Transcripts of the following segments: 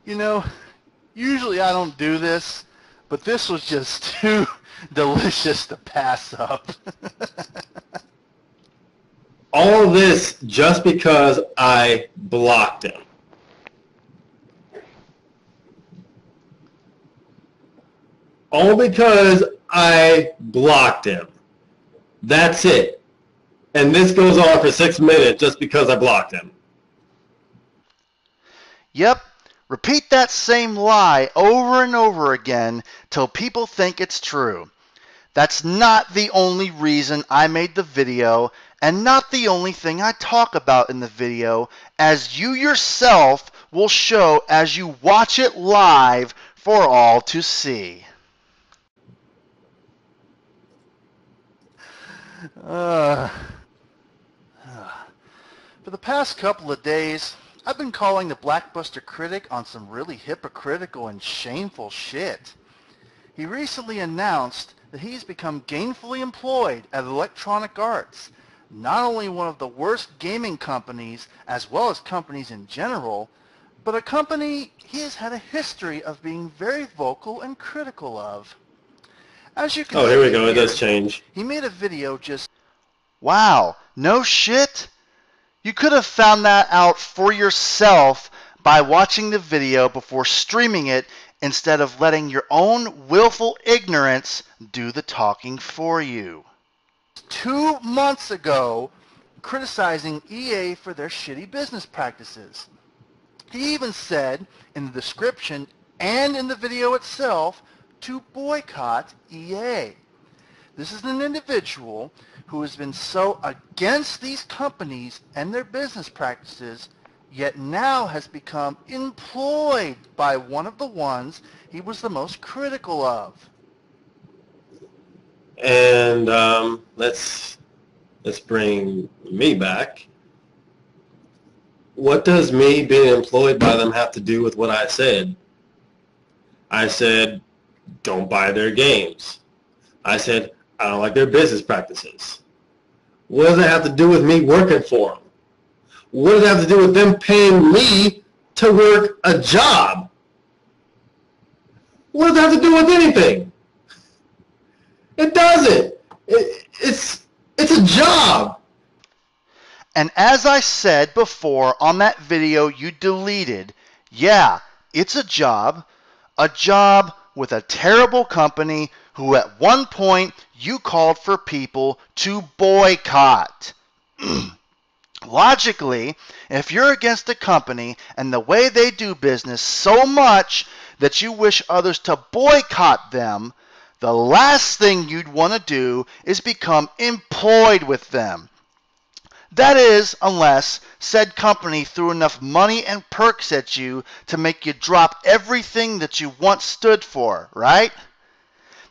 You know, usually I don't do this, but this was just too delicious to pass up. All this just because I blocked him. All because I blocked him. That's it. And this goes on for 6 minutes just because I blocked him. Yep. Repeat that same lie over and over again till people think it's true. That's not the only reason I made the video, and not the only thing I talk about in the video, as you yourself will show as you watch it live for all to see. For the past couple of days, I've been calling the Blackbuster critic on some really hypocritical and shameful shit. He recently announced that he's become gainfully employed at Electronic Arts, not only one of the worst gaming companies as well as companies in general, but a company he has had a history of being very vocal and critical of. As you can see here we go. here, It does change. he made a video just... Wow, no shit? You could have found that out for yourself by watching the video before streaming it instead of letting your own willful ignorance do the talking for you. 2 months ago, criticizing EA for their shitty business practices. He even said in the description and in the video itself to boycott EA. This is an individual who has been so against these companies and their business practices, yet now has become employed by one of the ones he was the most critical of. And let's bring me back. What does me being employed by them have to do with what I said? I said, don't buy their games. I said, I don't like their business practices. What does that have to do with me working for them? What does that have to do with them paying me to work a job? What does that have to do with anything? It doesn't. It's a job. And as I said before on that video you deleted, yeah, it's a job with a terrible company who at one point you called for people to boycott. Logically, if you're against a company and the way they do business so much that you wish others to boycott them, the last thing you'd want to do is become employed with them. That is, unless said company threw enough money and perks at you to make you drop everything that you once stood for, right?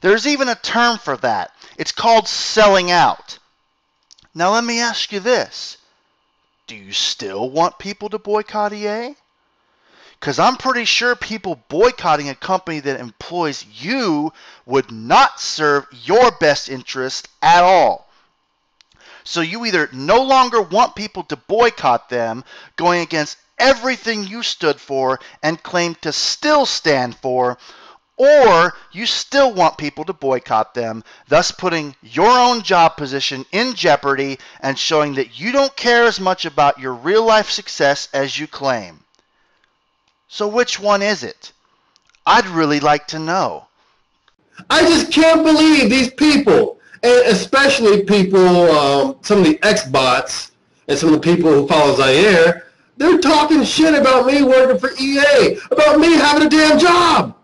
There's even a term for that. It's called selling out. Now let me ask you this. Do you still want people to boycott EA? Because I'm pretty sure people boycotting a company that employs you would not serve your best interest at all. So you either no longer want people to boycott them, going against everything you stood for and claim to still stand for, or you still want people to boycott them, thus putting your own job position in jeopardy and showing that you don't care as much about your real-life success as you claim. So which one is it? I'd really like to know. I just can't believe these people, and especially people, some of the X-bots and some of the people who follow Zaire, they're talking shit about me working for EA, about me having a damn job.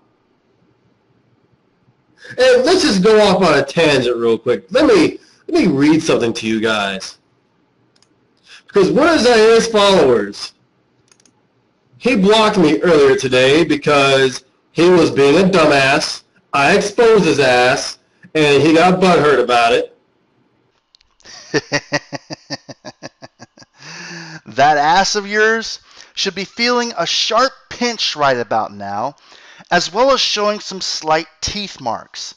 And let's just go off on a tangent real quick. Let me read something to you guys. Because one of Zaire's followers, he blocked me earlier today because he was being a dumbass. I exposed his ass, and he got butthurt about it. That ass of yours should be feeling a sharp pinch right about now, as well as showing some slight teeth marks.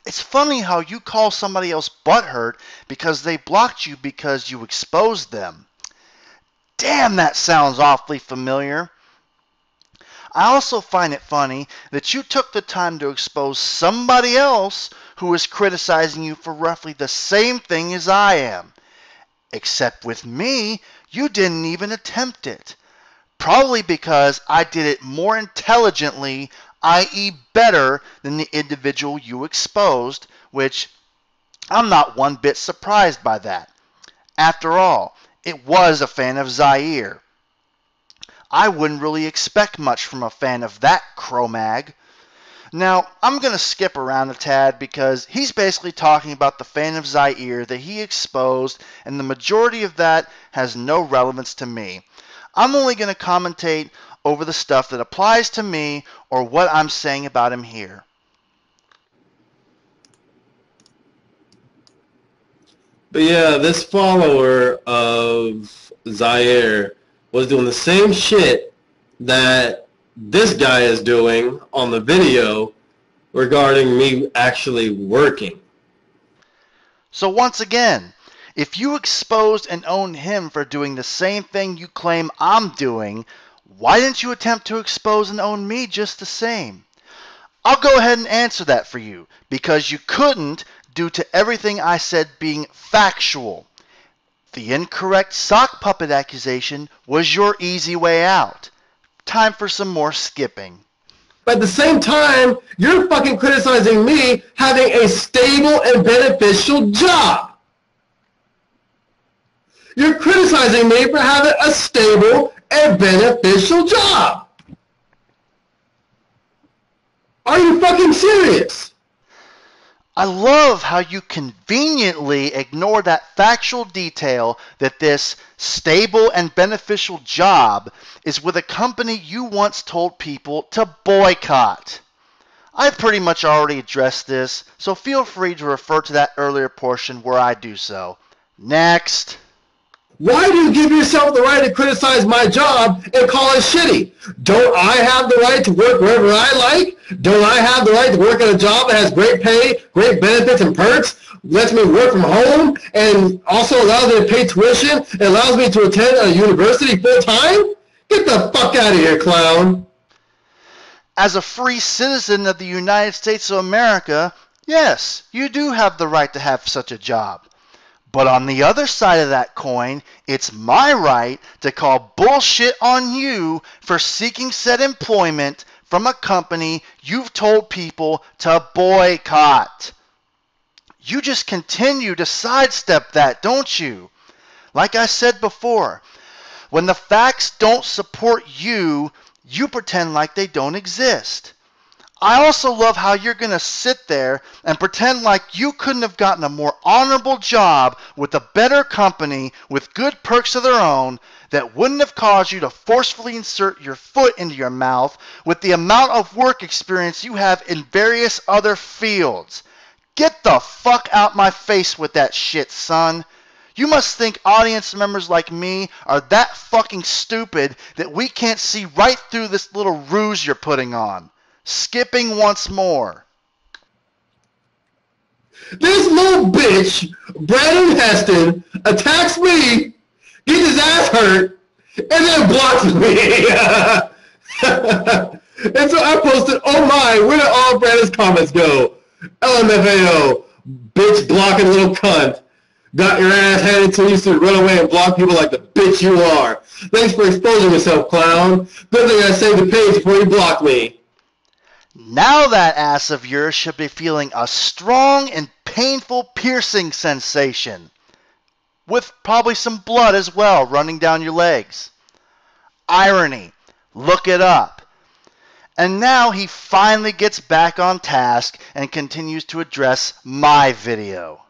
It's funny how you call somebody else butthurt because they blocked you because you exposed them. Damn, that sounds awfully familiar. I also find it funny that you took the time to expose somebody else who is criticizing you for roughly the same thing as I am. Except with me, you didn't even attempt it. Probably because I did it more intelligently, i.e. better than the individual you exposed, which I'm not one bit surprised by that. After all, it was a fan of Zaire. I wouldn't really expect much from a fan of that Cro-Mag. Now, I'm going to skip around a tad because he's basically talking about the fan of Zaire that he exposed, and the majority of that has no relevance to me. I'm only going to commentate over the stuff that applies to me or what I'm saying about him here. But yeah, this follower of Zaire was doing the same shit that this guy is doing on the video regarding me actually working. So once again, if you exposed and owned him for doing the same thing you claim I'm doing, why didn't you attempt to expose and own me just the same? I'll go ahead and answer that for you, because you couldn't due to everything I said being factual. The incorrect sock puppet accusation was your easy way out. Time for some more skipping. But at the same time, you're fucking criticizing me having a stable and beneficial job. You're criticizing me for having a stable and beneficial job. Are you fucking serious? I love how you conveniently ignore that factual detail that this stable and beneficial job is with a company you once told people to boycott. I pretty much already addressed this, so feel free to refer to that earlier portion where I do so. Next. Why do you give yourself the right to criticize my job and call it shitty? Don't I have the right to work wherever I like? Don't I have the right to work at a job that has great pay, great benefits and perks, lets me work from home, and also allows me to pay tuition, and allows me to attend a university full time? Get the fuck out of here, clown. As a free citizen of the United States of America, yes, you do have the right to have such a job. But on the other side of that coin, it's my right to call bullshit on you for seeking said employment from a company you've told people to boycott. You just continue to sidestep that, don't you? Like I said before, when the facts don't support you, you pretend like they don't exist. I also love how you're going to sit there and pretend like you couldn't have gotten a more honorable job with a better company with good perks of their own that wouldn't have caused you to forcefully insert your foot into your mouth with the amount of work experience you have in various other fields. Get the fuck out my face with that shit, son. You must think audience members like me are that fucking stupid that we can't see right through this little ruse you're putting on. Skipping once more. This little bitch, Brandon Heston, attacks me, gets his ass hurt, and then blocks me. And so I posted, oh my, where did all Brandon's comments go? LMFAO, bitch blocking little cunt. Got your ass handed to you to run away and block people like the bitch you are. Thanks for exposing yourself, clown. Good thing I saved the page before you blocked me. Now that ass of yours should be feeling a strong and painful piercing sensation, with probably some blood as well running down your legs. Irony. Look it up. And now he finally gets back on task and continues to address my video.